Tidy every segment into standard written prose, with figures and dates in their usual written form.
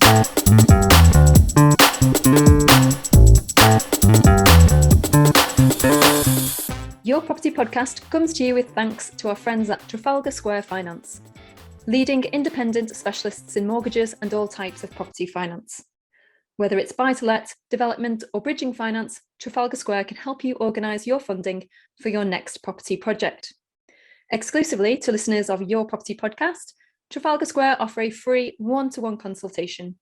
Your Property Podcast comes to you with thanks to our friends at Trafalgar Square Finance, leading independent specialists in mortgages and all types of property finance. Whether it's buy-to-let, development or bridging finance, Trafalgar Square can help you organise your funding for your next property project. Exclusively to listeners of Your Property Podcast, Trafalgar Square offer a free one-to-one consultation.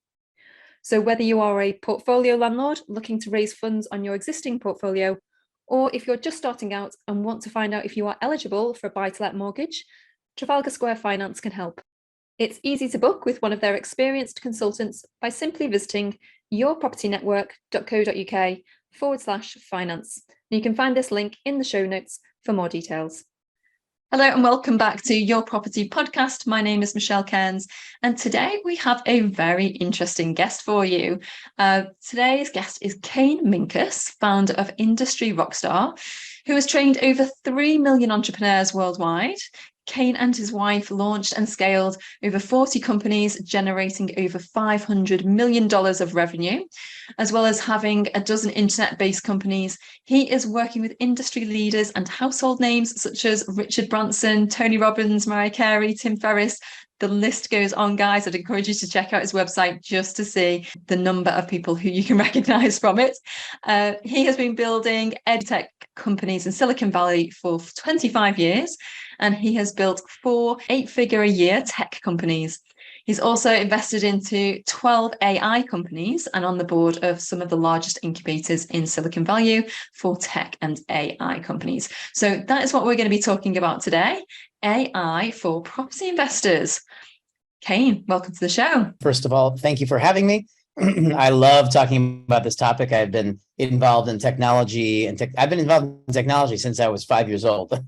So whether you are a portfolio landlord looking to raise funds on your existing portfolio, or if you're just starting out and want to find out if you are eligible for a buy-to-let mortgage, Trafalgar Square Finance can help. It's easy to book with one of their experienced consultants by simply visiting yourpropertynetwork.co.uk/finance. And you can find this link in the show notes for more details. Hello and welcome back to Your Property Podcast. My name is Michelle Cairns, and today we have a very interesting guest for you. Today's guest is Kane Minkus, founder of Industry Rockstar, who has trained over 3 million entrepreneurs worldwide. Kane and his wife launched and scaled over 40 companies, generating over $500 million of revenue, as well as having a dozen internet-based companies. He is working with industry leaders and household names such as Richard Branson, Tony Robbins, Mariah Carey, Tim Ferriss. The list goes on, guys. I'd encourage you to check out his website just to see the number of people who you can recognize from it. He has been building edtech companies in Silicon Valley for 25 years, and he has built 4 8-figure-a-year tech companies. He's also invested into 12 AI companies and on the board of some of the largest incubators in Silicon Valley for tech and AI companies. So that is what we're going to be talking about today, AI for property investors. Kane, welcome to the show. First of all, thank you for having me. I love talking about this topic. I've been involved in technology I've been involved in technology since I was 5 years old.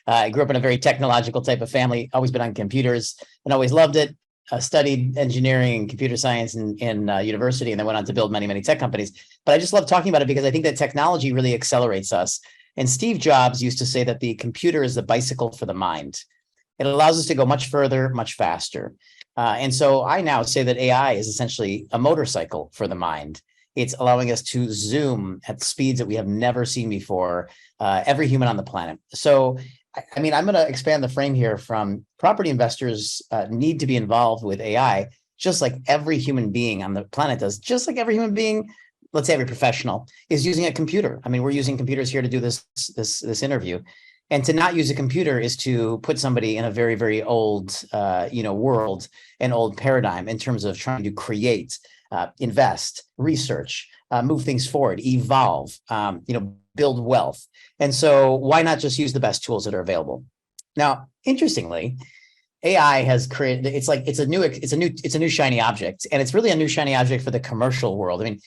I grew up in a very technological type of family, always been on computers and always loved it. Studied engineering and computer science in university, and then went on to build many, many tech companies. But I just love talking about it because I think that technology really accelerates us. And Steve Jobs used to say that the computer is the bicycle for the mind. It allows us to go much further, much faster. And so I now say that AI is essentially a motorcycle for the mind. It's allowing us to zoom at speeds that we have never seen before, every human on the planet. So, I mean, I'm going to expand the frame here from property investors need to be involved with AI, just like every human being on the planet does, just like every human being, let's say every professional, is using a computer. I mean, we're using computers here to do this interview. And to not use a computer is to put somebody in a very, very old, world, an old paradigm in terms of trying to create, invest, research, move things forward, evolve, build wealth. And so why not just use the best tools that are available? Now, interestingly, AI has created, it's a new shiny object, and it's really a new shiny object for the commercial world. I mean,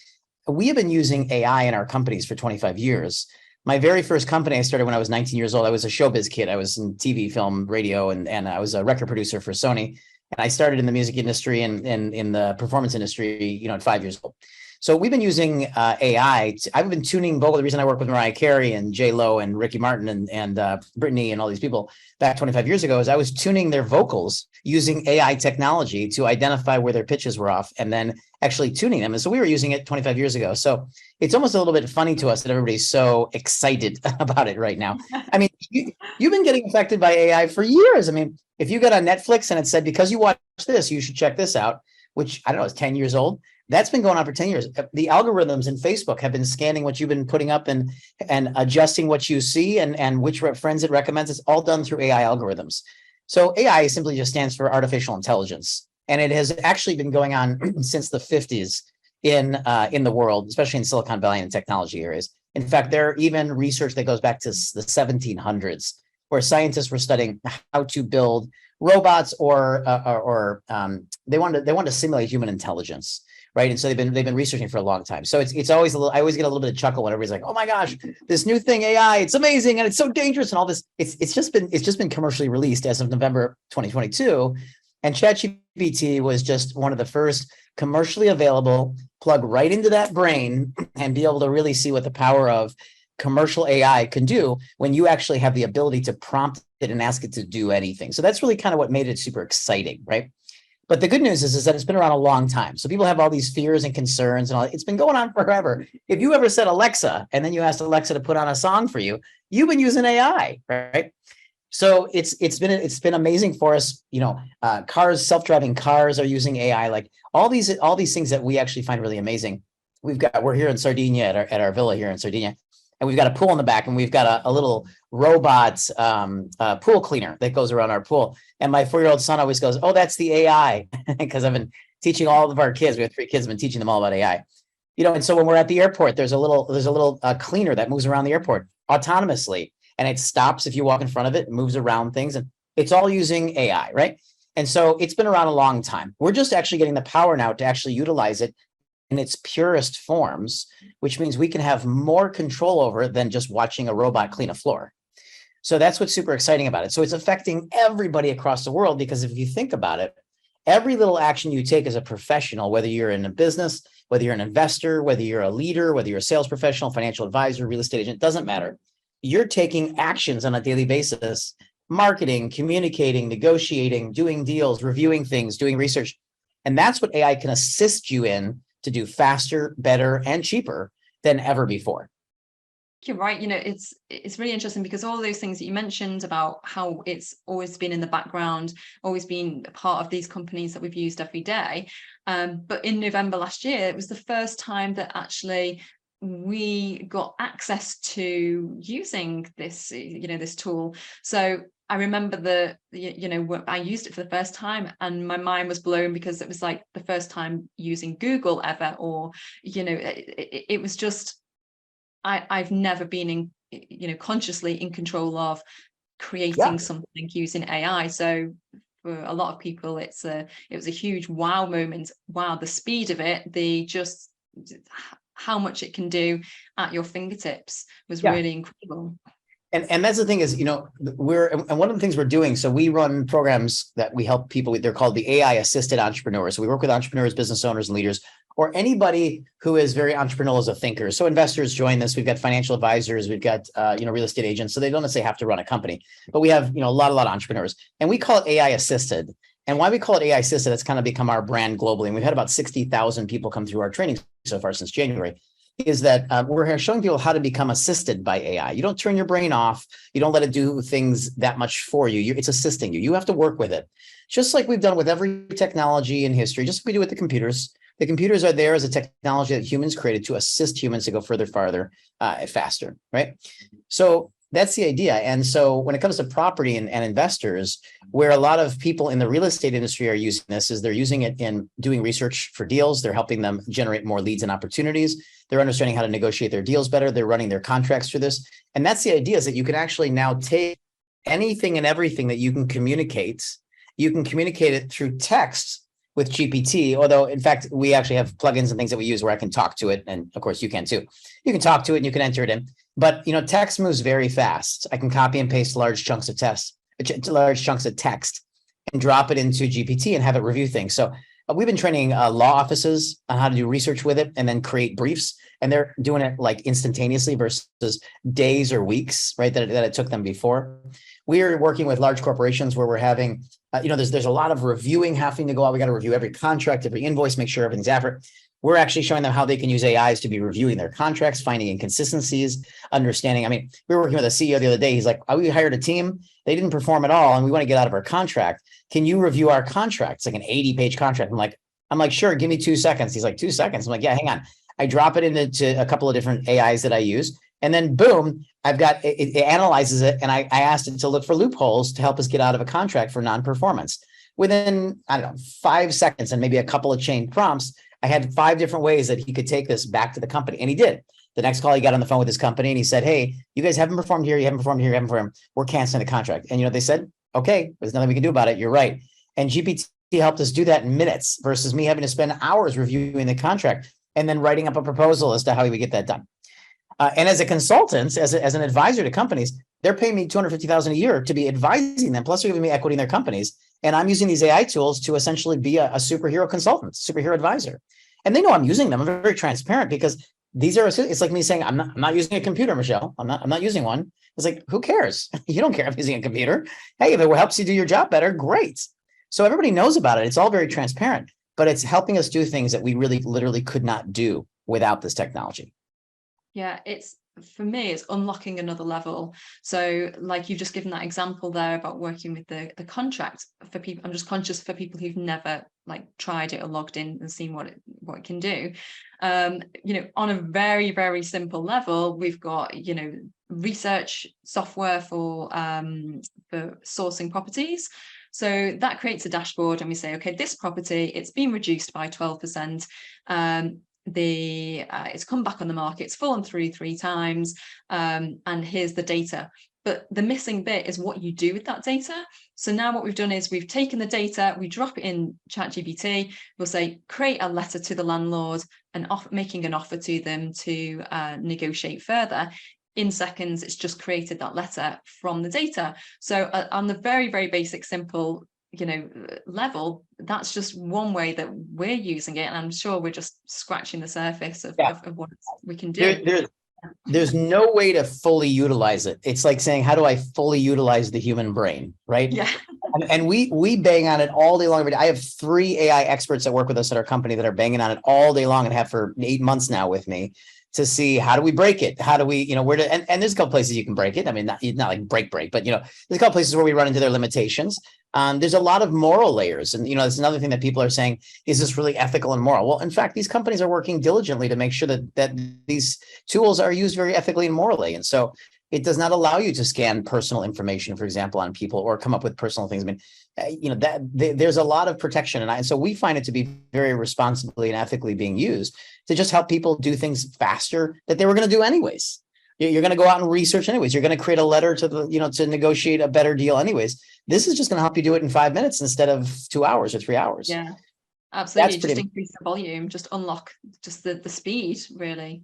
we have been using AI in our companies for 25 years. My very first company I started when I was 19 years old. I was a showbiz kid. I was in TV, film, radio, and I was a record producer for Sony. And I started in the music industry and in the performance industry, at 5 years old. So we've been using AI. I've been tuning vocal. The reason I work with Mariah Carey and J-Lo and Ricky Martin and Britney and all these people back 25 years ago is I was tuning their vocals using AI technology to identify where their pitches were off and then actually tuning them. And so we were using it 25 years ago. So it's almost a little bit funny to us that everybody's so excited about it right now. I mean, you've been getting affected by AI for years. I mean, if you got on Netflix and it said, because you watch this, you should check this out, which I don't know, is 10 years old. That's been going on for 10 years. The algorithms in Facebook have been scanning what you've been putting up and adjusting what you see and which friends it recommends. It's all done through AI algorithms. So AI simply just stands for artificial intelligence. And it has actually been going on since the 50s in the world, especially in Silicon Valley and technology areas. In fact, there are even research that goes back to the 1700s, where scientists were studying how to build robots or they wanted to simulate human intelligence. Right. And so they've been researching for a long time. So it's always I always get a little bit of chuckle when everybody's like, oh my gosh, this new thing, AI, it's amazing and it's so dangerous and all this. It's just been commercially released as of November 2022. And ChatGPT was just one of the first commercially available, plug right into that brain and be able to really see what the power of commercial AI can do when you actually have the ability to prompt it and ask it to do anything. So that's really kind of what made it super exciting, right? But the good news is that it's been around a long time. So people have all these fears and concerns and all. It's been going on forever. If you ever said Alexa, and then you asked Alexa to put on a song for you, you've been using AI, right? So it's been amazing for us. Cars, self-driving cars are using AI, like all these things that we actually find really amazing. We're here in Sardinia at our villa here in Sardinia, and we've got a pool in the back, and we've got a little robot pool cleaner that goes around our pool. And my 4-year-old son always goes, "Oh, that's the AI," because I've been teaching all of our kids. We have 3 kids. I've been teaching them all about AI. And so when we're at the airport, there's a little cleaner that moves around the airport autonomously, and it stops if you walk in front of it, moves around things, and it's all using AI, right? And so it's been around a long time. We're just actually getting the power now to actually utilize it in its purest forms, which means we can have more control over it than just watching a robot clean a floor. So that's what's super exciting about it. So it's affecting everybody across the world, because if you think about it, every little action you take as a professional, whether you're in a business, whether you're an investor, whether you're a leader, whether you're a sales professional, financial advisor, real estate agent, doesn't matter. You're taking actions on a daily basis, marketing, communicating, negotiating, doing deals, reviewing things, doing research. And that's what AI can assist you in to do faster, better, and cheaper than ever before. You're right. It's really interesting, because all those things that you mentioned about how it's always been in the background, always been a part of these companies that we've used every day. But in November last year, it was the first time that actually we got access to using this, this tool. So I remember I used it for the first time, and my mind was blown, because it was like the first time using Google ever, or, it was just, I've never been consciously in control of creating something using AI. So for a lot of people, it was a huge wow moment. Wow, the speed of it, how much it can do at your fingertips was really incredible. And that's the thing is, and one of the things we're doing, so we run programs that we help people with. They're called the AI assisted entrepreneurs. So we work with entrepreneurs, business owners, and leaders, or anybody who is very entrepreneurial as a thinker. So investors join this. We've got financial advisors, we've got real estate agents. So they don't necessarily have to run a company, but we have a lot of entrepreneurs, and we call it AI assisted. And why we call it AI assisted, it's kind of become our brand globally. And we've had about 60,000 people come through our training so far since January. Is that we're showing people how to become assisted by AI. You don't turn your brain off. You don't let it do things that much for you. It's assisting you. You have to work with it. Just like we've done with every technology in history, just like we do with the computers. The computers are there as a technology that humans created to assist humans to go further, farther, faster, right? So that's the idea. And so when it comes to property and investors, where a lot of people in the real estate industry are using this, is they're using it in doing research for deals. They're helping them generate more leads and opportunities. They're understanding how to negotiate their deals better. They're running their contracts through this. And that's the idea, is that you can actually now take anything and everything that you can communicate it through text with GPT, although in fact, we actually have plugins and things that we use where I can talk to it. And of course you can too. You can talk to it and you can enter it in, but text moves very fast. I can copy and paste large chunks of text and drop it into GPT and have it review things. So we've been training law offices on how to do research with it and then create briefs, and they're doing it like instantaneously versus days or weeks, right? That it took them before. We're working with large corporations where we're having, there's a lot of reviewing having to go out. We got to review every contract, every invoice, make sure everything's accurate. We're actually showing them how they can use AIs to be reviewing their contracts, finding inconsistencies, understanding. I mean, we were working with a CEO the other day. He's like, we hired a team. They didn't perform at all, and we want to get out of our contract. Can you review our contract? It's like an 80-page contract. I'm like, sure, give me 2 seconds. He's like, 2 seconds. I'm like, yeah, hang on. I drop it into a couple of different AIs that I use. And then boom, I've got, it analyzes it. And I asked it to look for loopholes to help us get out of a contract for non-performance. Within, 5 seconds and maybe a couple of chain prompts, I had 5 different ways that he could take this back to the company. And he did. The next call, he got on the phone with his company and he said, hey, you guys haven't performed here. You haven't performed here. You haven't performed. We're canceling the contract. And they said, okay, there's nothing we can do about it. You're right. And GPT helped us do that in minutes versus me having to spend hours reviewing the contract and then writing up a proposal as to how we would get that done. And as a consultant, as an advisor to companies, they're paying me $250,000 a year to be advising them. Plus, they're giving me equity in their companies. And I'm using these AI tools to essentially be a superhero consultant, superhero advisor. And they know I'm using them. I'm very transparent because it's like me saying, I'm not using a computer, Michelle. I'm not using one. It's like, who cares? You don't care if I'm using a computer. Hey, if it helps you do your job better, great. So everybody knows about it. It's all very transparent, but it's helping us do things that we really literally could not do without this technology. Yeah, for me, it's unlocking another level. So like you've just given that example there about working with the contract for people. I'm just conscious for people who've never like tried it or logged in and seen what it can do. On a very, very simple level, we've got, research software for sourcing properties. So that creates a dashboard and we say, okay, this property, it's been reduced by 12%. It's come back on the market, it's fallen through 3 times, and here's the data. But the missing bit is what you do with that data. So now what we've done is we've taken the data, we drop it in ChatGPT, we'll say, create a letter to the landlord and making an offer to them to negotiate further. In seconds, it's just created that letter from the data. So on the very, very basic, simple level, that's just one way that we're using it, and I'm sure we're just scratching the surface of what we can do. There's no way to fully utilize it. It's like saying, how do I fully utilize the human brain, right? Yeah. And we bang on it all day long. I have 3 AI experts that work with us at our company that are banging on it all day long and have for 8 months now with me to see how do we break it? How do we, where to, and there's a couple places you can break it. I mean, not like break, but, there's a couple places where we run into their limitations. There's a lot of moral layers. And, it's another thing that people are saying, is this really ethical and moral? Well, in fact, these companies are working diligently to make sure that these tools are used very ethically and morally. And so it does not allow you to scan personal information, for example, on people or come up with personal things. I mean, there's a lot of protection. And so we find it to be very responsibly and ethically being used to just help people do things faster that they were going to do anyways. You're going to go out and research anyways. You're going to create a letter to to negotiate a better deal anyways. This is just going to help you do it in 5 minutes instead of 2 hours or 3 hours. Yeah, absolutely. Just increase the volume, just unlock just the speed, really.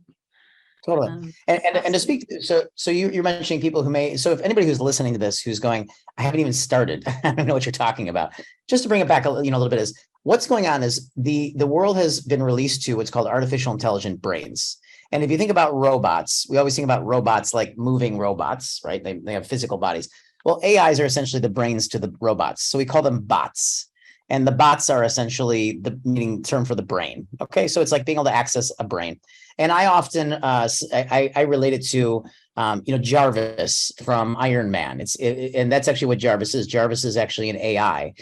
Totally. And to speak, so you're mentioning people who may, so if anybody who's listening to this, who's going, I haven't even started, I don't know what you're talking about. Just to bring it back a little bit, is what's going on is the world has been released to what's called artificial intelligent brains. And if you think about robots, we always think about robots like moving robots, right? They have physical bodies. Well, AIs are essentially the brains to the robots. So we call them bots. And the bots are essentially the meaning term for the brain. Okay, so it's like being able to access a brain. And I often I relate it to Jarvis from Iron Man. And that's actually what Jarvis is. Jarvis is actually an AI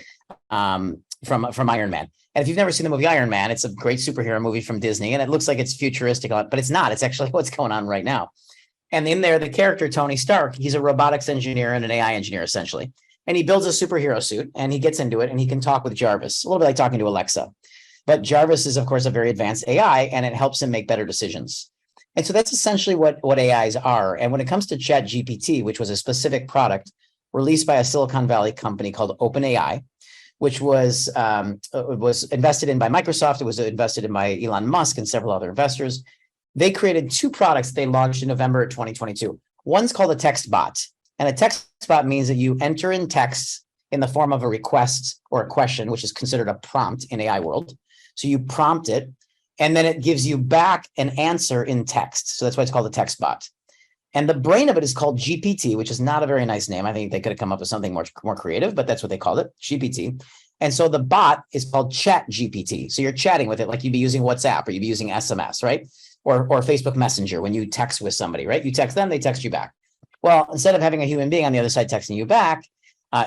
from Iron Man. And if you've never seen the movie Iron Man, it's a great superhero movie from Disney, and it looks like it's futuristic, but it's not. It's actually what's going on right now. And in there, the character Tony Stark, he's a robotics engineer and an AI engineer essentially. And he builds a superhero suit and he gets into it and he can talk with Jarvis, a little bit like talking to Alexa. But Jarvis is, of course, a very advanced AI and it helps him make better decisions. And so that's essentially what AIs are. And when it comes to ChatGPT, which was a specific product released by a Silicon Valley company called OpenAI, which was invested in by Microsoft, it was invested in by Elon Musk and several other investors. They created 2 products they launched in November 2022. One's called a text bot. And a text bot means that you enter in text in the form of a request or a question, which is considered a prompt in AI world. So you prompt it, and then it gives you back an answer in text. So that's why it's called a text bot. And the brain of it is called GPT, which is not a very nice name. I think they could have come up with something more creative, but that's what they called it, GPT. And so the bot is called ChatGPT. So you're chatting with it like you'd be using WhatsApp or you'd be using SMS, right? Or Facebook Messenger when you text with somebody, right? You text them, they text you back. Well, instead of having a human being on the other side texting you back,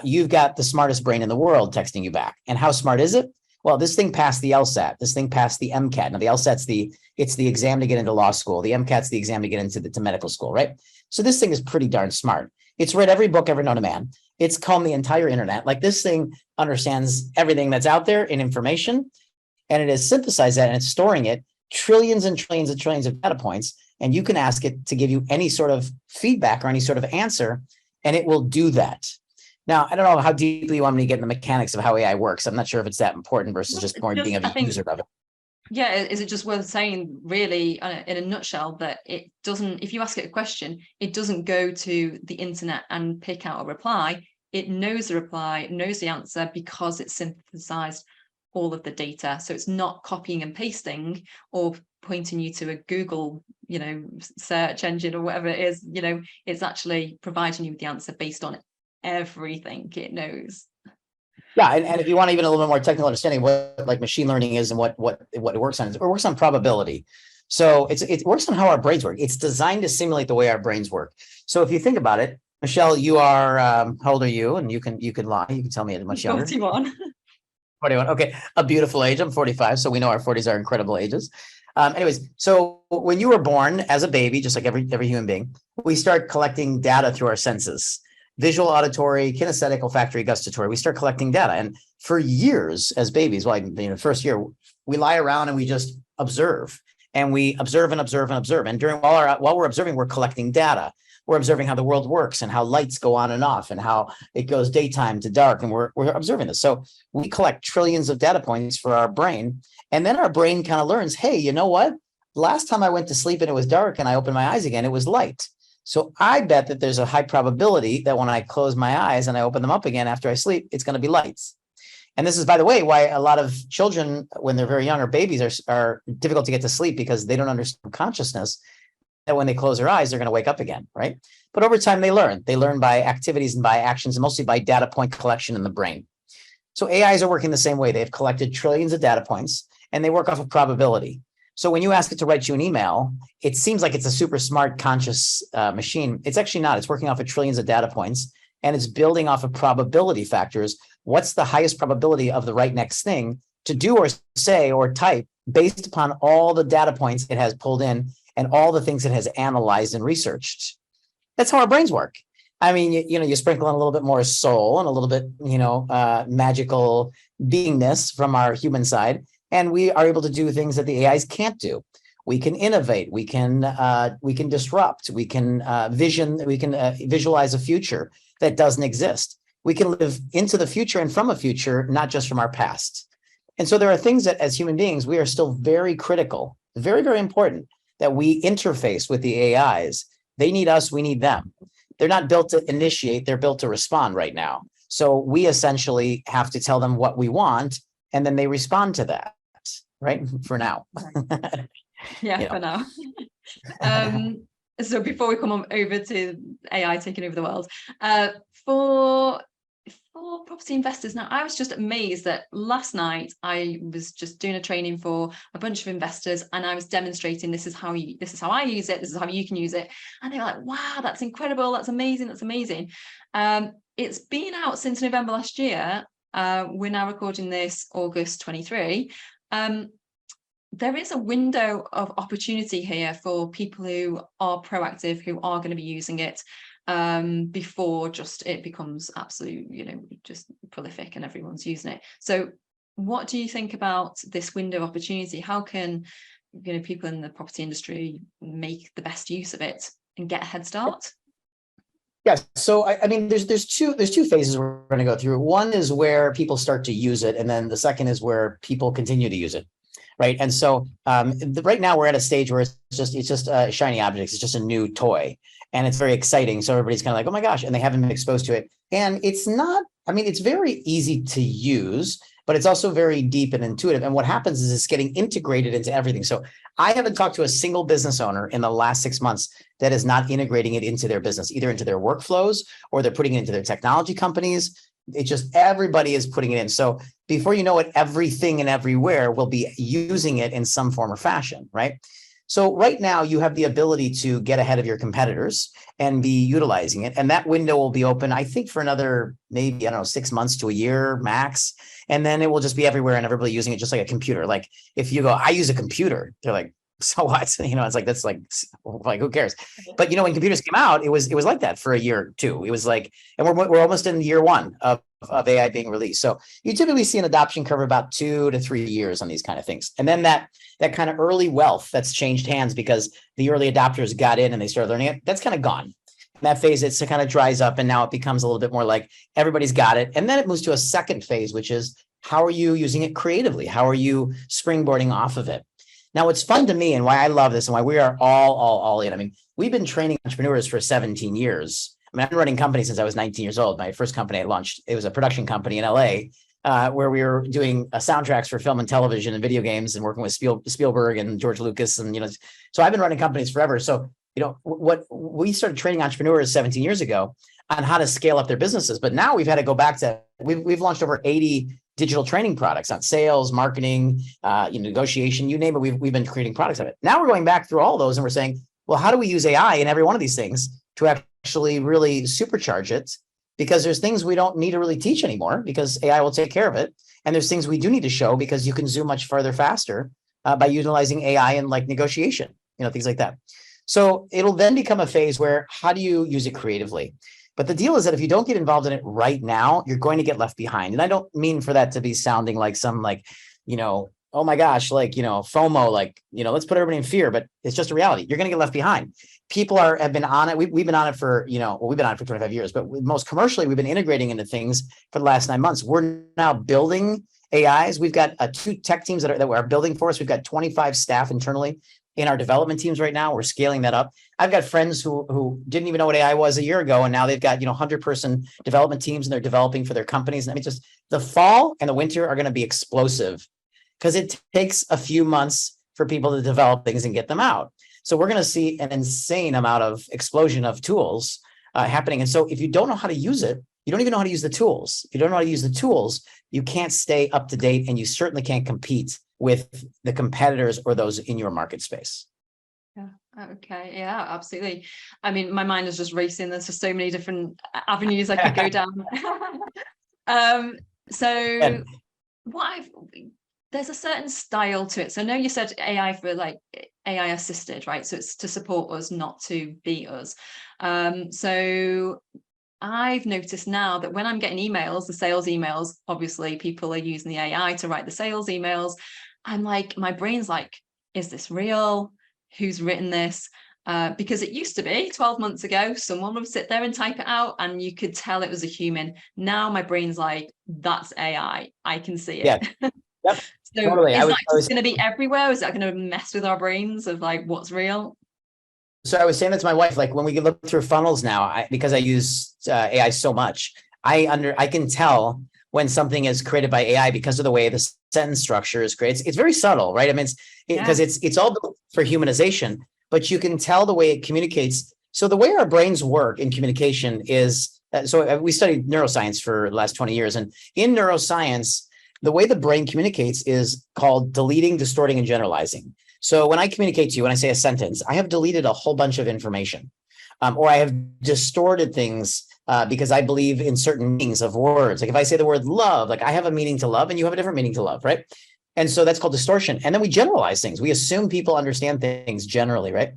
you've got the smartest brain in the world texting you back. And how smart is it? Well, this thing passed the LSAT. This thing passed the MCAT. Now, the LSAT's the exam to get into law school. The MCAT's the exam to get into medical school, right? So this thing is pretty darn smart. It's read every book ever known to man. It's combed the entire internet. Like, this thing understands everything that's out there in information, and it has synthesized that and it's storing it, trillions and trillions and trillions of data points. And you can ask it to give you any sort of feedback or any sort of answer, and it will do that. Now, I don't know how deeply you want me to get in the mechanics of how AI works. I'm not sure if it's that important versus just more being a user of it. Yeah, is it just worth saying, really, in a nutshell, that it doesn't, if you ask it a question, it doesn't go to the internet and pick out a reply. It knows the reply, it knows the answer because it's synthesized all of the data. So it's not copying and pasting or pointing you to a Google, search engine or whatever it is. It's actually providing you with the answer based on everything it knows. Yeah, and if you want even a little bit more technical understanding of what like machine learning is and what it works on, it works on probability. So it works on how our brains work. It's designed to simulate the way our brains work. So if you think about it, Michelle, you are how old are you? And you can lie. You can tell me I'm much younger. 41. 41. Okay, a beautiful age. I'm 45, so we know our 40s are incredible ages. Anyways, so when you were born as a baby, just like every human being, we start collecting data through our senses: visual, auditory, kinesthetic, olfactory, gustatory. We start collecting data, and for years as babies, well, first year, we lie around and we just observe, and we observe and observe and observe. And while we're observing, we're collecting data. We're observing how the world works and how lights go on and off and how it goes daytime to dark. And we're observing this. So we collect trillions of data points for our brain. And then our brain kind of learns, hey, you know what? Last time I went to sleep and it was dark and I opened my eyes again, it was light. So I bet that there's a high probability that when I close my eyes and I open them up again after I sleep, it's going to be lights. And this is, by the way, why a lot of children, when they're very young or babies, are difficult to get to sleep, because they don't understand consciousness, that when they close their eyes, they're going to wake up again, right? But over time, they learn. They learn by activities and by actions, and mostly by data point collection in the brain. So AIs are working the same way. They've collected trillions of data points, and they work off of probability. So when you ask it to write you an email, it seems like it's a super smart, conscious machine. It's actually not. It's working off of trillions of data points, and it's building off of probability factors. What's the highest probability of the right next thing to do or say or type based upon all the data points it has pulled in and all the things it has analyzed and researched? That's how our brains work. I mean, you sprinkle in a little bit more soul and a little bit, magical beingness from our human side, and we are able to do things that the AIs can't do. We can innovate. We can disrupt. We can visualize a future that doesn't exist. We can live into the future and from a future, not just from our past. And so there are things that, as human beings, we are still very critical, very, very important, that we interface with the AIs. They need us, we need them. They're not built to initiate, they're built to respond right now. So we essentially have to tell them what we want, and then they respond to that, right? For now. Yeah, for now. So before we come on over to AI taking over the world, for property investors now, I was just amazed that last night I was just doing a training for a bunch of investors, and I was demonstrating this is how I use it, this is how you can use it, and they were like, wow, that's incredible, that's amazing. It's been out since November last year. We're now recording this August 23. There is a window of opportunity here for people who are proactive, who are going to be using it before just it becomes absolute, just prolific and everyone's using it. So what do you think about this window of opportunity? How can people in the property industry make the best use of it and get a head start? Yeah, so I mean, there's two phases we're going to go through. One is where people start to use it, and then the second is where people continue to use it. Right. And so right now we're at a stage where it's just shiny objects. It's just a new toy, and it's very exciting. So everybody's kind of like, oh my gosh, and they haven't been exposed to it. And it's not, I mean, it's very easy to use, but it's also very deep and intuitive. And what happens is it's getting integrated into everything. So I haven't talked to a single business owner in the last 6 months that is not integrating it into their business, either into their workflows or they're putting it into their technology companies. It's just everybody is putting it in. So before you know it, everything and everywhere will be using it in some form or fashion, right? So right now you have the ability to get ahead of your competitors and be utilizing it. And that window will be open, I think, for another maybe, 6 months to a year max. And then it will just be everywhere and everybody using it just like a computer. Like if you go, I use a computer, they're like, so what? It's like, that's like who cares? But when computers came out, it was like that for a year or two. It was like, and we're almost in year one of AI being released. So you typically see an adoption curve about 2 to 3 years on these kind of things. And then that kind of early wealth that's changed hands because the early adopters got in and they started learning it, that's kind of gone. That phase, it kind of dries up, and now it becomes a little bit more like everybody's got it. And then it moves to a second phase, which is how are you using it creatively? How are you springboarding off of it? Now, what's fun to me and why I love this and why we are all in. I mean, we've been training entrepreneurs for 17 years. I mean, I've been running companies since I was 19 years old. My first company I launched, it was a production company in LA where we were doing soundtracks for film and television and video games and working with Spielberg and George Lucas. And, so I've been running companies forever. So, what we started training entrepreneurs 17 years ago on how to scale up their businesses. But now we've had to go back to we've launched over 80 digital training products on sales, marketing, negotiation, you name it. We've been creating products of it. Now we're going back through all those and we're saying, well, how do we use AI in every one of these things to actually really supercharge it? Because there's things we don't need to really teach anymore because AI will take care of it. And there's things we do need to show because you can zoom much farther faster by utilizing AI in like negotiation, things like that. So it'll then become a phase where how do you use it creatively? But the deal is that if you don't get involved in it right now, you're going to get left behind. And I don't mean for that to be sounding like some oh my gosh, FOMO, let's put everybody in fear, but it's just a reality. You're going to get left behind. People have been on it. We've been on it for, we've been on it for 25 years, but most commercially, we've been integrating into things for the last 9 months. We're now building AIs. We've got 2 tech teams that are building for us. We've got 25 staff internally in our development teams right now. We're scaling that up. I've got friends who didn't even know what AI was a year ago, and now they've got 100-person development teams and they're developing for their companies. And I mean, just the fall and the winter are going to be explosive because it takes a few months for people to develop things and get them out. So we're going to see an insane amount of explosion of tools happening. And so if you don't know how to use it, you don't even know how to use the tools. If you don't know how to use the tools, you can't stay up to date, and you certainly can't compete with the competitors or those in your market space. Yeah. Okay. Yeah, absolutely. I mean, my mind is just racing. There's just so many different avenues I could go down. So there's a certain style to it. So I know you said AI for like AI assisted, right? So it's to support us, not to beat us. So I've noticed now that when I'm getting emails, the sales emails, obviously people are using the AI to write the sales emails. I'm like, my brain's like, is this real? Who's written this? Because it used to be 12 months ago, someone would sit there and type it out and you could tell it was a human. Now my brain's like, that's AI. I can see it. Yeah. Yep. So Totally. is that just going to be everywhere? Is that going to mess with our brains of like what's real? So I was saying that to my wife, like when we look through funnels now, because I use AI so much, I can tell when something is created by AI because of the way the sentence structure is created. It's very subtle, right? I mean, because it's all built for humanization, but you can tell the way it communicates. So the way our brains work in communication is, we studied neuroscience for the last 20 years. And in neuroscience, the way the brain communicates is called deleting, distorting, and generalizing. So when I communicate to you, when I say a sentence, I have deleted a whole bunch of information, or I have distorted things because I believe in certain meanings of words. Like if I say the word love, like I have a meaning to love and you have a different meaning to love, right? And so that's called distortion. And then we generalize things. We assume people understand things generally, right?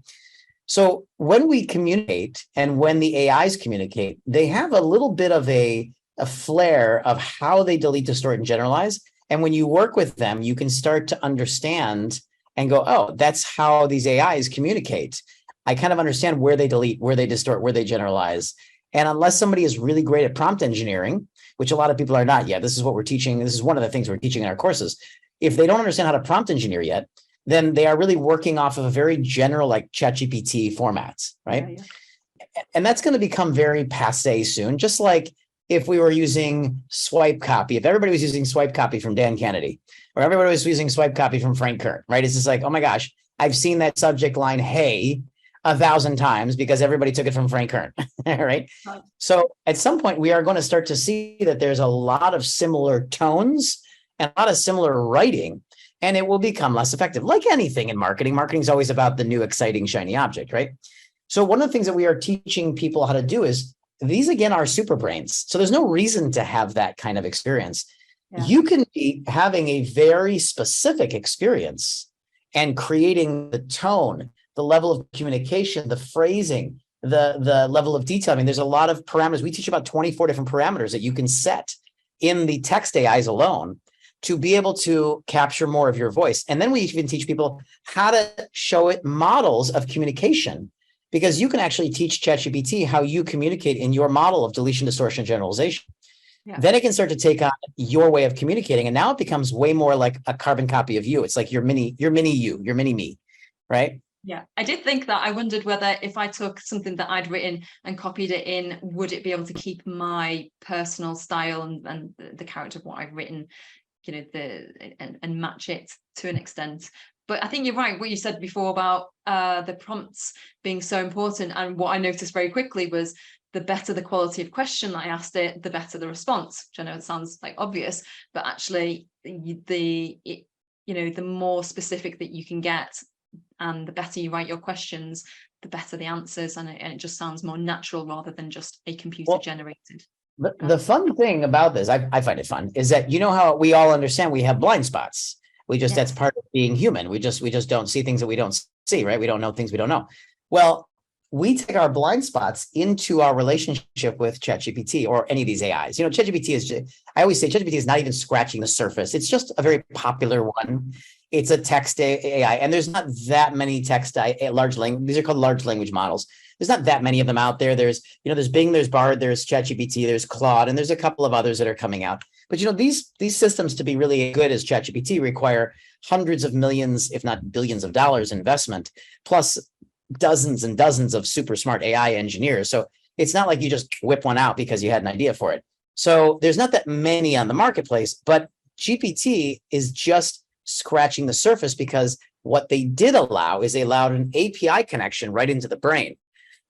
So when we communicate and when the AIs communicate, they have a little bit of a flair of how they delete, distort, and generalize. And when you work with them, you can start to understand and go, oh, that's how these AIs communicate. I kind of understand where they delete, where they distort, where they generalize. And unless somebody is really great at prompt engineering, which a lot of people are not yet, this is what we're teaching. This is one of the things we're teaching in our courses. If they don't understand how to prompt engineer yet, then they are really working off of a very general, like ChatGPT formats, right? Yeah. And that's going to become very passe soon, just like if we were using swipe copy, if everybody was using swipe copy from Dan Kennedy, or everybody was using swipe copy from Frank Kern, right? It's just like, oh my gosh, I've seen that subject line, hey, 1,000 times because everybody took it from Frank Kern, right? So at some point, we are going to start to see that there's a lot of similar tones and a lot of similar writing, and it will become less effective. Like anything in marketing, marketing is always about the new, exciting, shiny object, right? So one of the things that we are teaching people how to do is these, again, are super brains. So there's no reason to have that kind of experience. Yeah. You can be having a very specific experience and creating the tone, the level of communication, the phrasing, the level of detail. I mean, there's a lot of parameters. We teach about 24 different parameters that you can set in the text AIs alone to be able to capture more of your voice. And then we even teach people how to show it models of communication, because you can actually teach ChatGPT how you communicate in your model of deletion, distortion, generalization. Yeah. Then it can start to take on your way of communicating. And now it becomes way more like a carbon copy of you. It's like your mini you, your mini me, right? Yeah, I did think that. I wondered whether if I took something that I'd written and copied it in, would it be able to keep my personal style and the character of what I've written, and match it to an extent. But I think you're right. What you said before about the prompts being so important. And what I noticed very quickly was the better the quality of question that I asked it, the better the response, which I know it sounds like obvious, but actually the more specific that you can get and the better you write your questions, the better the answers, and it just sounds more natural rather than just a computer generated. The fun thing about this, I find it fun, is that you know how we all understand we have blind spots. That's part of being human. We just don't see things that we don't see, right? We don't know things we don't know. Well, we take our blind spots into our relationship with ChatGPT or any of these AIs. ChatGPT I always say ChatGPT is not even scratching the surface. It's just a very popular one. It's a text AI, and there's not that many these are called large language models. There's not that many of them out there. There's Bing, there's Bard, there's ChatGPT, there's Claude, and there's a couple of others that are coming out. But these systems, to be really good as ChatGPT, require hundreds of millions, if not billions of dollars investment, plus dozens and dozens of super smart AI engineers. So it's not like you just whip one out because you had an idea for it. So there's not that many on the marketplace, but GPT is just scratching the surface, because what they did allow is they allowed an API connection right into the brain.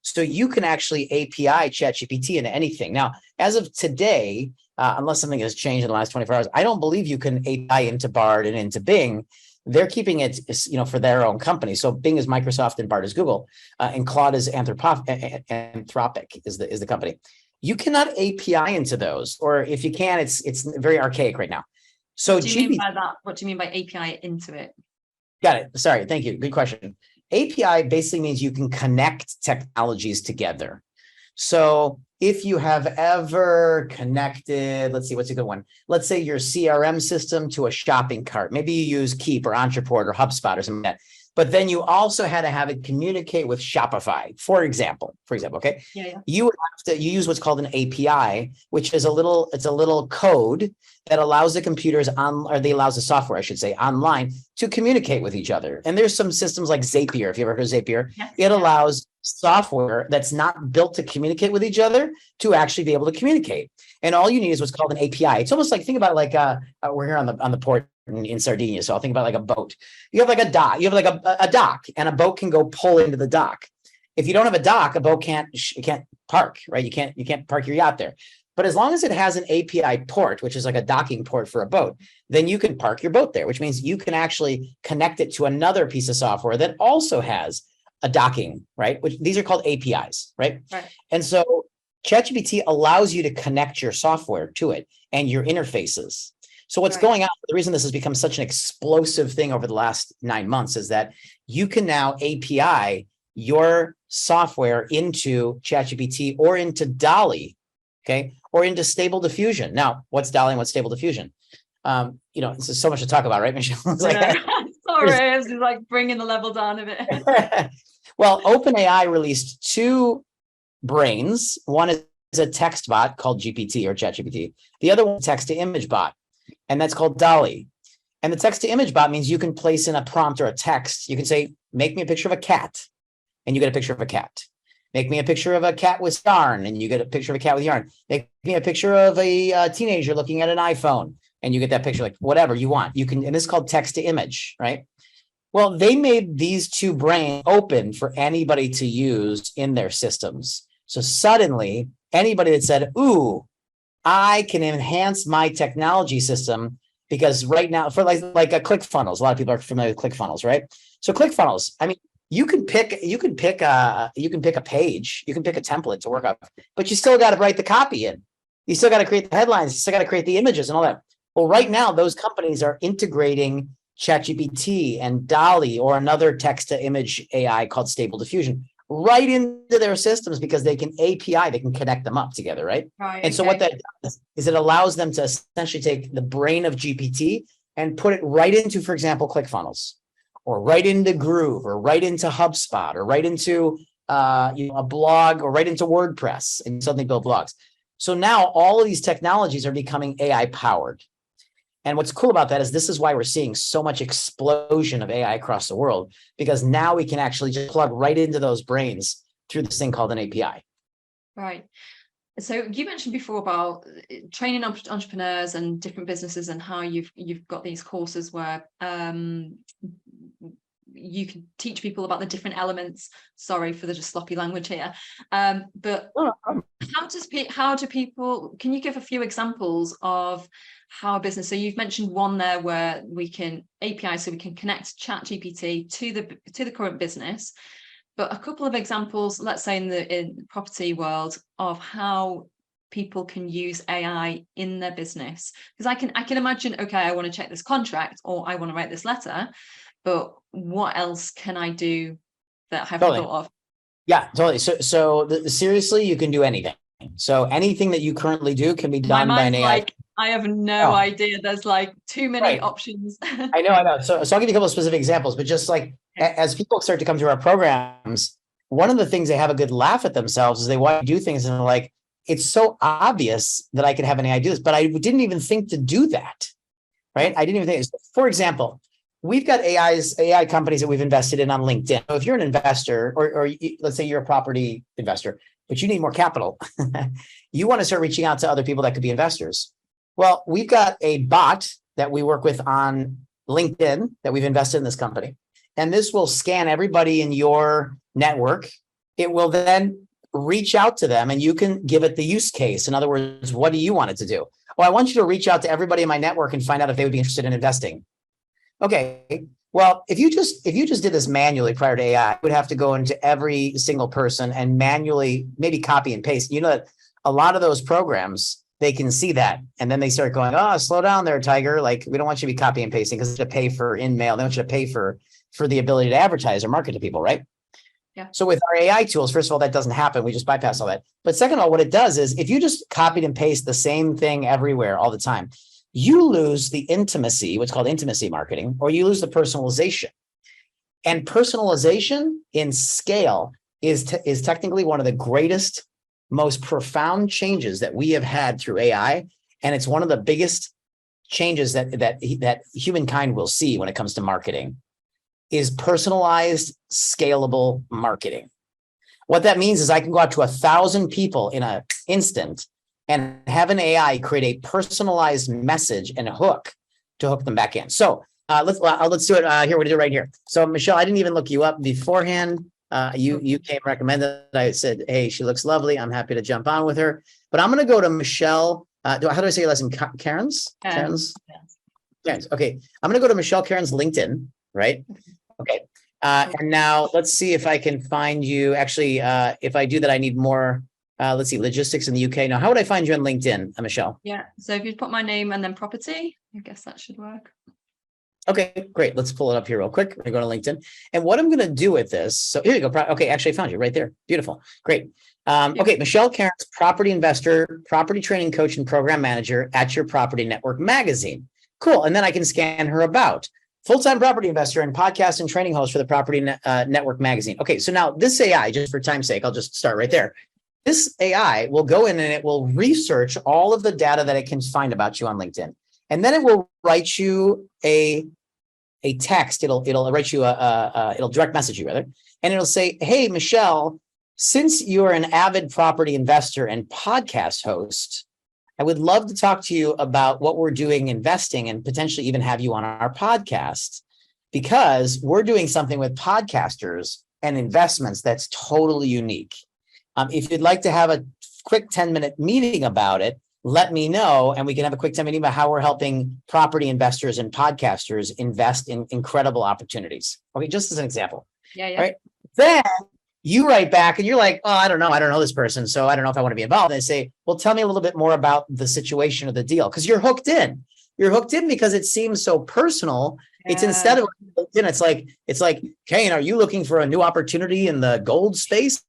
So you can actually API ChatGPT into anything. Now, as of today, unless something has changed in the last 24 hours, I don't believe you can API into Bard and into Bing. They're keeping it, for their own company. So Bing is Microsoft and Bard is Google, and Claude is Anthropic is the company. You cannot API into those, or if you can, it's very archaic right now. So what do you mean by that? What do you mean by API into it? Got it. Sorry. Thank you. Good question. API basically means you can connect technologies together. So if you have ever connected, let's see, what's a good one? Let's say your CRM system to a shopping cart. Maybe you use Keep or Entreport or HubSpot or something like that. But then you also had to have it communicate with Shopify, for example, okay? Yeah. You would have to, you use what's called an API, which is a little code that allows the allows the software, I should say, online to communicate with each other. And there's some systems like Zapier, if you ever heard of Zapier. Yes. It allows software that's not built to communicate with each other to actually be able to communicate. And all you need is what's called an API. It's almost like, think about it like we're here on the port in Sardinia. So I'll think about like a boat. You have like a dock. You have like a dock, and a boat can go pull into the dock. If you don't have a dock, a boat can't park, right? You can't park your yacht there. But as long as it has an API port, which is like a docking port for a boat, then you can park your boat there, which means you can actually connect it to another piece of software that also has a docking, right? Which these are called APIs, right? And so ChatGPT allows you to connect your software to it and your interfaces. So what's going on, the reason this has become such an explosive thing over the last 9 months is that you can now API your software into ChatGPT or into DALL-E, okay, or into Stable Diffusion. Now, what's DALL-E and what's Stable Diffusion? This is so much to talk about, right, Michelle? Sorry, I was just like bringing the level down a bit. Well, OpenAI released 2 brains. One is a text bot called GPT or ChatGPT. The other one is a text-to-image bot, and that's called DALL-E. And the text-to-image bot means you can place in a prompt or a text. You can say, make me a picture of a cat, and you get a picture of a cat. Make me a picture of a cat with yarn, and you get a picture of a cat with yarn. Make me a picture of a teenager looking at an iPhone, and you get that picture, like whatever you want. You can, and this is called text-to-image, right? Well, they made these 2 brains open for anybody to use in their systems. So suddenly, anybody that said, ooh, I can enhance my technology system, because right now, for like a ClickFunnels, a lot of people are familiar with ClickFunnels, right? So ClickFunnels, I mean, you can pick a page, you can pick a template to work off, but you still got to write the copy in. You still got to create the headlines, you still got to create the images and all that. Well, right now, those companies are integrating ChatGPT and DALL-E or another text-to-image AI called Stable Diffusion right into their systems, because they can API, they can connect them up together, right? And so what that does is it allows them to essentially take the brain of GPT and put it right into, for example, ClickFunnels, or right into Groove, or right into HubSpot, or right into a blog, or right into WordPress, and suddenly build blogs. So now all of these technologies are becoming AI powered. And what's cool about that is this is why we're seeing so much explosion of AI across the world, because now we can actually just plug right into those brains through this thing called an API. Right. So you mentioned before about training entrepreneurs and different businesses, and how you've got these courses where you can teach people about the different elements. Sorry for the just sloppy language here, but How do people, can you give a few examples of how a business, so you've mentioned one there where we can API, so we can connect ChatGPT to the current business, but a couple of examples, let's say in the property world, of how people can use AI in their business. Because I can imagine, okay, I want to check this contract or I want to write this letter, but what else can I do that I haven't thought of? Yeah, totally. Seriously, you can do anything. So anything that you currently do can be done by an AI. Like, I have no idea. There's like too many options. I know. So I'll give you a couple of specific examples, but just like as people start to come through our programs, one of the things they have a good laugh at themselves is they want to do things and they're like, it's so obvious that I could have an AI do this, but I didn't even think to do that, right? I didn't even think. For example, we've got AI companies that we've invested in on LinkedIn. So if you're an investor, or let's say you're a property investor, but you need more capital, you want to start reaching out to other people that could be investors. Well, we've got a bot that we work with on LinkedIn that we've invested in this company. And this will scan everybody in your network. It will then reach out to them and you can give it the use case. In other words, what do you want it to do? Well, I want you to reach out to everybody in my network and find out if they would be interested in investing. Okay. Well, if you just did this manually prior to AI, you would have to go into every single person and manually maybe copy and paste. You know that a lot of those programs, they can see that. And then they start going, oh, slow down there, Tiger. Like, we don't want you to be copy and pasting because to pay for InMail. They want you to pay for the ability to advertise or market to people, right? Yeah. So with our AI tools, first of all, that doesn't happen. We just bypass all that. But second of all, what it does is if you just copied and paste the same thing everywhere all the time, you lose the intimacy, what's called intimacy marketing, or you lose the personalization. And personalization in scale is technically one of the greatest, most profound changes that we have had through AI. And it's one of the biggest changes that humankind will see when it comes to marketing is personalized, scalable marketing. What that means is I can go out to 1,000 people in an instant and have an AI create a personalized message and a hook to hook them back in. So let's do it here. We're gonna do it right here. So Michelle, I didn't even look you up beforehand. You came recommended. I said, hey, she looks lovely. I'm happy to jump on with her. But I'm gonna go to Michelle. How do I say your last name? Cairns? Cairns? Cairns. Okay. I'm gonna go to Michelle Cairns' LinkedIn, right? Okay. And now let's see if I can find you. Actually, if I do that, I need more. Let's see, logistics in the UK. Now, how would I find you on LinkedIn, Michelle? Yeah, so if you put my name and then property, I guess that should work. Okay, great. Let's pull it up here real quick. I'm going to go to LinkedIn. And what I'm going to do with this, so here you go. Okay, actually, I found you right there. Beautiful. Great. Okay, Michelle Cairns, property investor, property training coach, and program manager at Your Property Network magazine. Cool. And then I can scan her about. Full-time property investor and podcast and training host for the Property Network magazine. Okay, so now this AI, just for time's sake, I'll just start right there. This AI will go in and it will research all of the data that it can find about you on LinkedIn. And then it will write you a text. It'll write you it'll direct message you rather. And it'll say, hey, Michelle, since you're an avid property investor and podcast host, I would love to talk to you about what we're doing investing and potentially even have you on our podcast because we're doing something with podcasters and investments that's totally unique. If you'd like to have a quick 10-minute meeting about it, let me know, and we can have a quick 10-minute meeting about how we're helping property investors and podcasters invest in incredible opportunities. Okay, just as an example. Yeah. Right? Then you write back and you're like, oh, I don't know this person, so I don't know if I want to be involved. And they say, well, tell me a little bit more about the situation of the deal, because you're hooked in. You're hooked in because it seems so personal. Yeah. It's instead of LinkedIn, it's like, Kane, are you looking for a new opportunity in the gold space?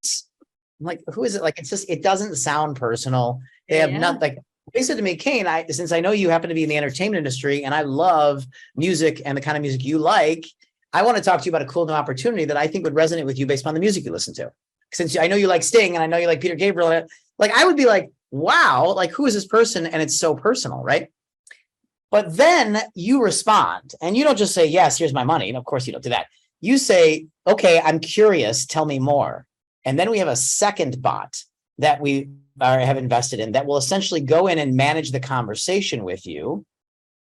I'm like, who is it? Like, it doesn't sound personal. They have nothing. Like, they said to me, Kane, since I know you happen to be in the entertainment industry and I love music and the kind of music you like, I want to talk to you about a cool new opportunity that I think would resonate with you based on the music you listen to. Since I know you like Sting and I know you like Peter Gabriel, like I would be like, wow, like who is this person? And it's so personal, right? But then you respond and you don't just say, yes, here's my money. And of course you don't do that. You say, okay, I'm curious, tell me more. And then we have a second bot that we have invested in that will essentially go in and manage the conversation with you.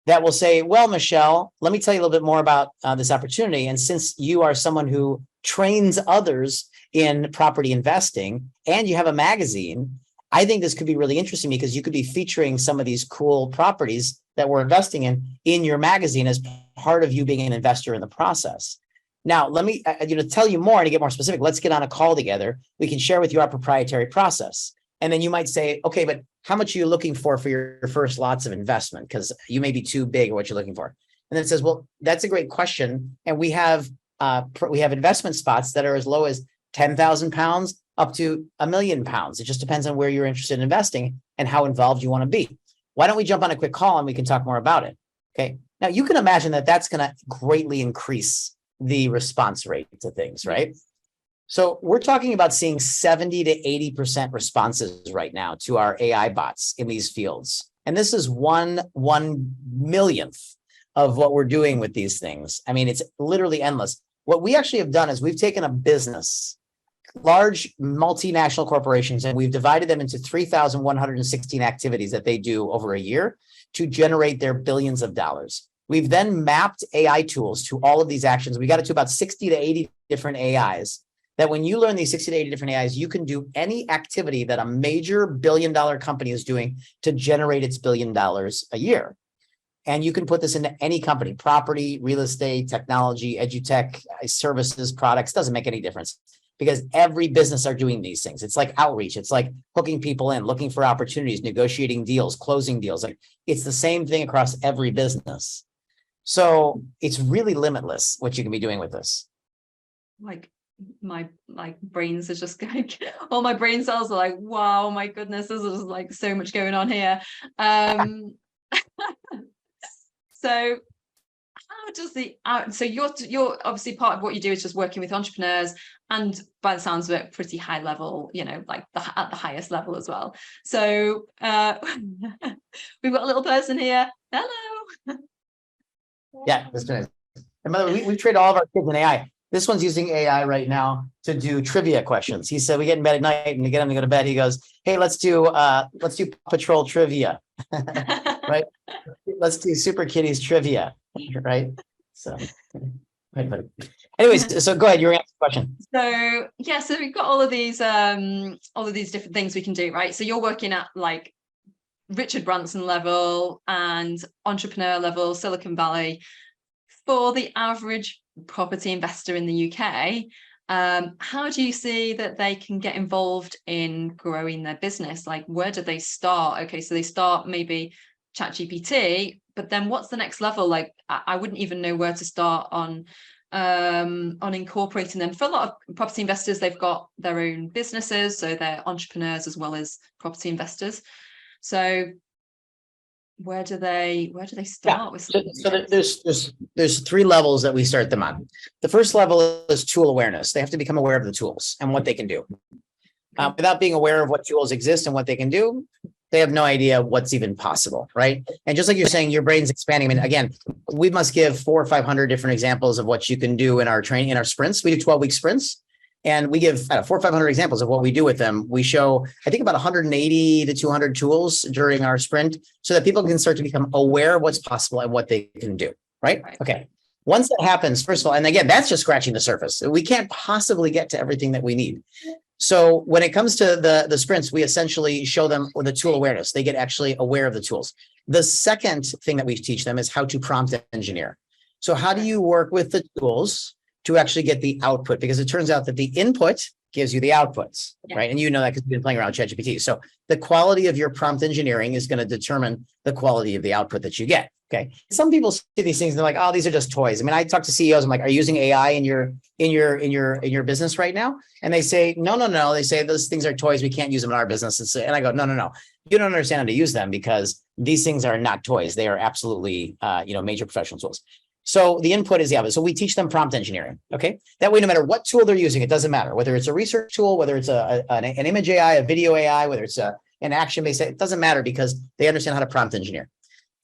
That will say, well, Michelle, let me tell you a little bit more about this opportunity. And since you are someone who trains others in property investing and you have a magazine, I think this could be really interesting because you could be featuring some of these cool properties that we're investing in your magazine as part of you being an investor in the process. Now, let me tell you more and to get more specific. Let's get on a call together. We can share with you our proprietary process. And then you might say, okay, but how much are you looking for your first lots of investment? Because you may be too big or what you're looking for. And then it says, well, that's a great question. And we have investment spots that are as low as 10,000 pounds up to £1 million. It just depends on where you're interested in investing and how involved you want to be. Why don't we jump on a quick call and we can talk more about it? Okay. Now you can imagine that that's going to greatly increase the response rate to things, right? So we're talking about seeing 70 to 80% responses right now to our AI bots in these fields. And this is one millionth of what we're doing with these things. I mean, it's literally endless. What we actually have done is we've taken a business, large multinational corporations, and we've divided them into 3,116 activities that they do over a year to generate their billions of dollars. We've then mapped AI tools to all of these actions. We got it to about 60 to 80 different AIs that when you learn these 60 to 80 different AIs, you can do any activity that a major billion-dollar company is doing to generate its $1 billion a year. And you can put this into any company, property, real estate, technology, edutech, services, products, doesn't make any difference because every business are doing these things. It's like outreach. It's like hooking people in, looking for opportunities, negotiating deals, closing deals. Like it's the same thing across every business. So it's really limitless what you can be doing with this. Like my brains are just going, all my brain cells are like, wow, my goodness, there's just like so much going on here. So how does so you're obviously part of what you do is just working with entrepreneurs and by the sounds of it, pretty high level, like at the highest level as well. So we've got a little person here. Hello. Yeah, that's nice. And by the way, we trained all of our kids in AI. This one's using AI right now to do trivia questions. He said, we get in bed at night and to get him to go to bed, he goes, hey, let's do Paw Patrol trivia, right? Let's do Super Kitties trivia, right? So, anyways, so go ahead. You were asking a question. So yeah, so we've got all of these different things we can do, right? So you're working at like Richard Branson level and entrepreneur level, Silicon Valley. For the average property investor in the UK, how do you see that they can get involved in growing their business? Like, where do they start? Okay, so they start maybe ChatGPT, but then what's the next level? Like, I wouldn't even know where to start on incorporating them. For a lot of property investors, they've got their own businesses, so they're entrepreneurs as well as property investors. So where do they start with something? So there's three levels that we start them on. The first level is tool awareness. They have to become aware of the tools and what they can do. Without being aware of what tools exist and what they can do, they have no idea what's even possible, right? And just like you're saying, your brain's expanding. I mean, again, we must give 400 or 500 different examples of what you can do in our training, in our sprints. We do 12-week sprints. And we give 400 or 500 examples of what we do with them. We show, I think, about 180 to 200 tools during our sprint so that people can start to become aware of what's possible and what they can do, right? Okay. Once that happens, first of all, and again, that's just scratching the surface. We can't possibly get to everything that we need. So when it comes to the sprints, we essentially show them the tool awareness. They get actually aware of the tools. The second thing that we teach them is how to prompt engineer. So how do you work with the tools to actually get the output? Because it turns out that the input gives you the outputs, right? And you know that because you've been playing around with ChatGPT. So the quality of your prompt engineering is going to determine the quality of the output that you get. Okay. Some people see these things and they're like, oh, these are just toys. I mean, I talk to CEOs. I'm like, are you using AI in your business right now? And they say, no. They say those things are toys. We can't use them in our business. And I go, no. You don't understand how to use them because these things are not toys. They are absolutely, major professional tools. So the input is the output. So we teach them prompt engineering. Okay. That way, no matter what tool they're using, it doesn't matter whether it's a research tool, whether it's an image AI, a video AI, whether it's an action-based, it doesn't matter because they understand how to prompt engineer.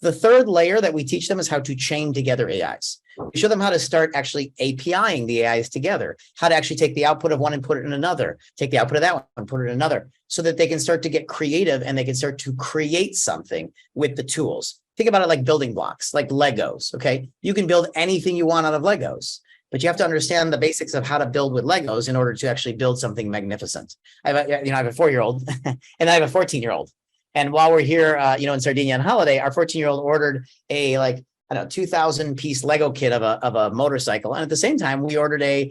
The third layer that we teach them is how to chain together AIs. We show them how to start actually APIing the AIs together, how to actually take the output of one and put it in another, take the output of that one and put it in another, so that they can start to get creative and they can start to create something with the tools. Think about it like building blocks, like Legos, okay? You can build anything you want out of Legos. but you have to understand the basics of how to build with Legos in order to actually build something magnificent. I have a 4-year-old and I have a 14-year-old. And while we're here, in Sardinia on holiday, our 14-year-old ordered a 2,000 piece Lego kit of a motorcycle. And at the same time, we ordered a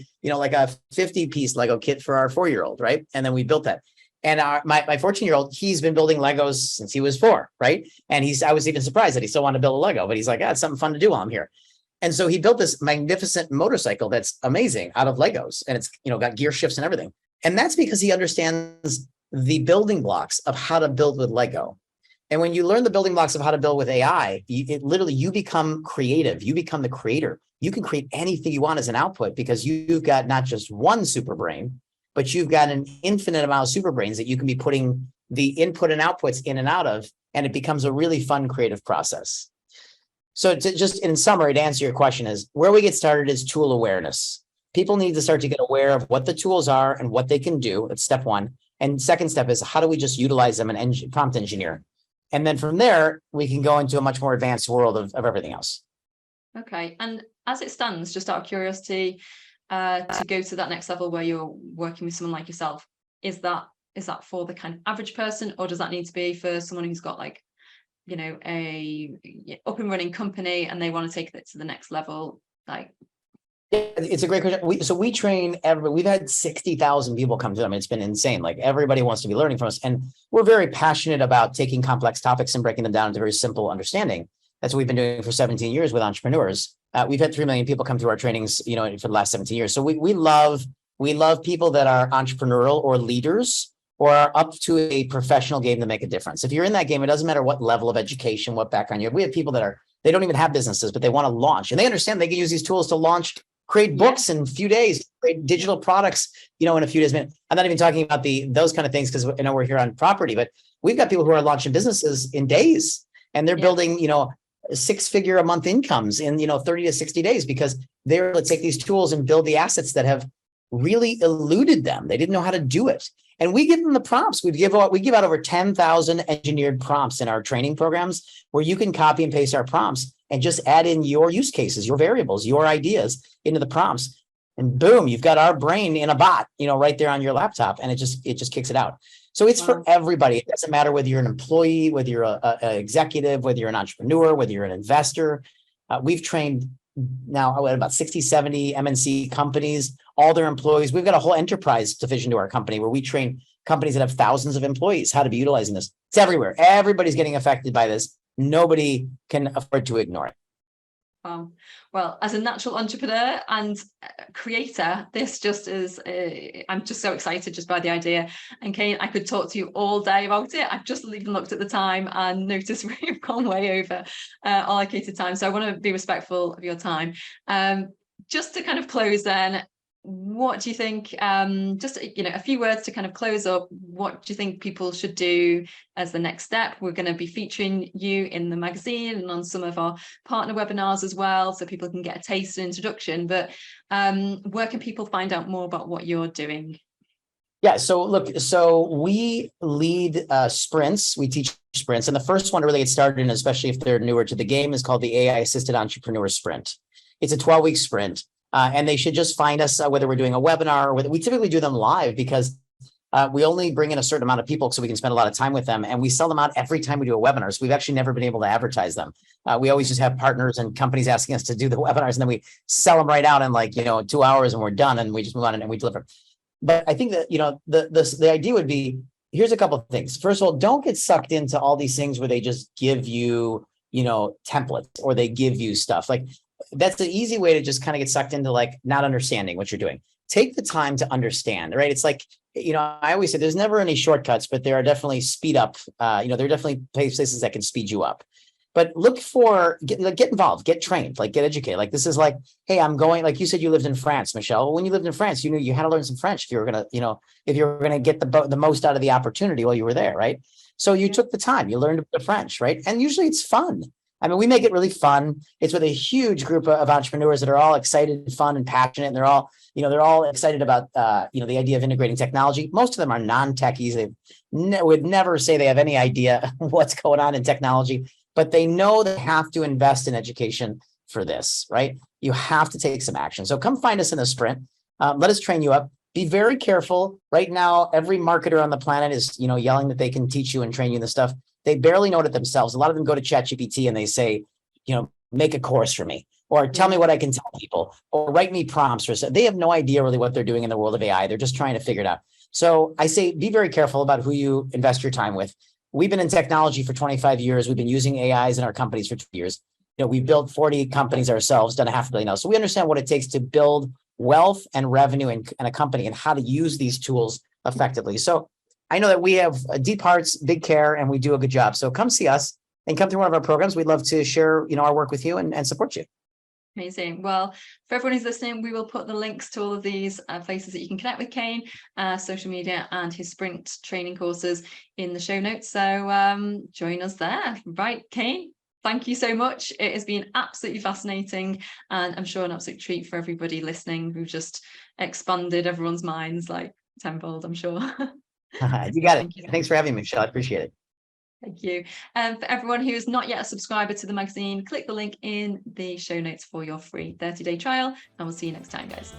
50 piece Lego kit for our 4-year-old, right? And then we built that. And my 14-year-old, he's been building Legos since he was 4, right? And I was even surprised that he still wanted to build a Lego, but he's like, it's something fun to do while I'm here. And so he built this magnificent motorcycle that's amazing out of Legos, and it's got gear shifts and everything. And that's because he understands the building blocks of how to build with Lego. And when you learn the building blocks of how to build with AI, you become creative. You become the creator. You can create anything you want as an output because you've got not just one super brain, but you've got an infinite amount of super brains that you can be putting the input and outputs in and out of, and it becomes a really fun creative process. So to just in summary, to answer your question, is where we get started is tool awareness. People need to start to get aware of what the tools are and what they can do. That's step one. And second step is how do we just utilize them and prompt engineer? And then from there, we can go into a much more advanced world of everything else. Okay. And as it stands, just out of curiosity, to go to that next level where you're working with someone like yourself, is that for the kind of average person, or does that need to be for someone who's got a up and running company and they want to take it to the next level? It's a great question. We train we've had 60,000 people come to them. It's been insane. Like everybody wants to be learning from us. And we're very passionate about taking complex topics and breaking them down into very simple understanding. That's what we've been doing for 17 years with entrepreneurs. We've had 3 million people come through our trainings, for the last 17 years. So we love people that are entrepreneurial or leaders or are up to a professional game to make a difference. If you're in that game, it doesn't matter what level of education, what background you have. We have people that they don't even have businesses, but they want to launch, and they understand they can use these tools to launch, create books in a few days, create digital products, in a few days. I'm not even talking about those kind of things because I know we're here on property, but we've got people who are launching businesses in days, and they're building, 6-figure a month incomes in 30 to 60 days because they're able to take these tools and build the assets that have really eluded them. They didn't know how to do it. And we give them the prompts. We give out over 10,000 engineered prompts in our training programs where you can copy and paste our prompts and just add in your use cases, your variables, your ideas into the prompts. And boom, you've got our brain in a bot, right there on your laptop, and it just kicks it out. So it's for everybody. It doesn't matter whether you're an employee, whether you're an executive, whether you're an entrepreneur, whether you're an investor. We've trained now about 60, 70 MNC companies, all their employees. We've got a whole enterprise division to our company where we train companies that have thousands of employees how to be utilizing this. It's everywhere. Everybody's getting affected by this. Nobody can afford to ignore it. Well, as a natural entrepreneur and creator, this just is, I'm just so excited just by the idea. And Kane, I could talk to you all day about it. I've just even looked at the time and noticed we've gone way over allocated time. So I want to be respectful of your time. Just to kind of close then, what do you think, just a few words to kind of close up, what do you think people should do as the next step? We're going to be featuring you in the magazine and on some of our partner webinars as well, so people can get a taste and introduction, but where can people find out more about what you're doing? Yeah, so we lead sprints. We teach sprints, and the first one to really get started, and especially if they're newer to the game, is called the AI Assisted Entrepreneur Sprint. It's a 12-week sprint. And they should just find us whether we're doing a webinar or whether we typically do them live because we only bring in a certain amount of people so we can spend a lot of time with them, and we sell them out every time we do a webinar. So we've actually never been able to advertise them. We always just have partners and companies asking us to do the webinars, and then we sell them right out in 2 hours and we're done and we just move on and we deliver. But I think that, the idea would be, here's a couple of things. First of all, don't get sucked into all these things where they just give you, templates or they give you stuff. Like, that's the easy way to just kind of get sucked into not understanding what you're doing. Take the time to understand, right? It's like, I always say there's never any shortcuts, but there are definitely speed up. There are definitely places that can speed you up. But look for, get involved, get trained, get educated. This is hey, I'm going, like you said, you lived in France, Michelle. Well, when you lived in France, you knew you had to learn some French if you were going to, get the most out of the opportunity while you were there, right? So you took the time, you learned the French, right? And usually it's fun. I mean, we make it really fun. It's with a huge group of entrepreneurs that are all excited and fun and passionate. And they're all excited about, the idea of integrating technology. Most of them are non-techies. They would never say they have any idea what's going on in technology, but they know they have to invest in education for this, right? you have to take some action. So come find us in the sprint. Let us train you up. Be very careful. Right now, every marketer on the planet is, yelling that they can teach you and train you in this stuff. They barely know it themselves. A lot of them go to ChatGPT and they say, make a course for me, or tell me what I can tell people, or write me prompts. Or so. They have no idea really what they're doing in the world of AI. They're just trying to figure it out. So I say, be very careful about who you invest your time with. We've been in technology for 25 years. We've been using AIs in our companies for 2 years. We've built 40 companies ourselves, done $500 million. So we understand what it takes to build wealth and revenue in a company and how to use these tools effectively. So I know that we have deep hearts, big care, and we do a good job. So come see us and come through one of our programs. We'd love to share, our work with you and support you. Amazing. Well, for everyone who's listening, we will put the links to all of these places that you can connect with Kane, social media, and his sprint training courses in the show notes. So join us there. Right, Kane, thank you so much. It has been absolutely fascinating, and I'm sure an absolute treat for everybody listening. Who just expanded everyone's minds like tenfold, I'm sure. You got it. Thanks for having me, Michelle. I appreciate it. Thank you. And for everyone who is not yet a subscriber to the magazine, click the link in the show notes for your free 30-day trial, and we'll see you next time, guys.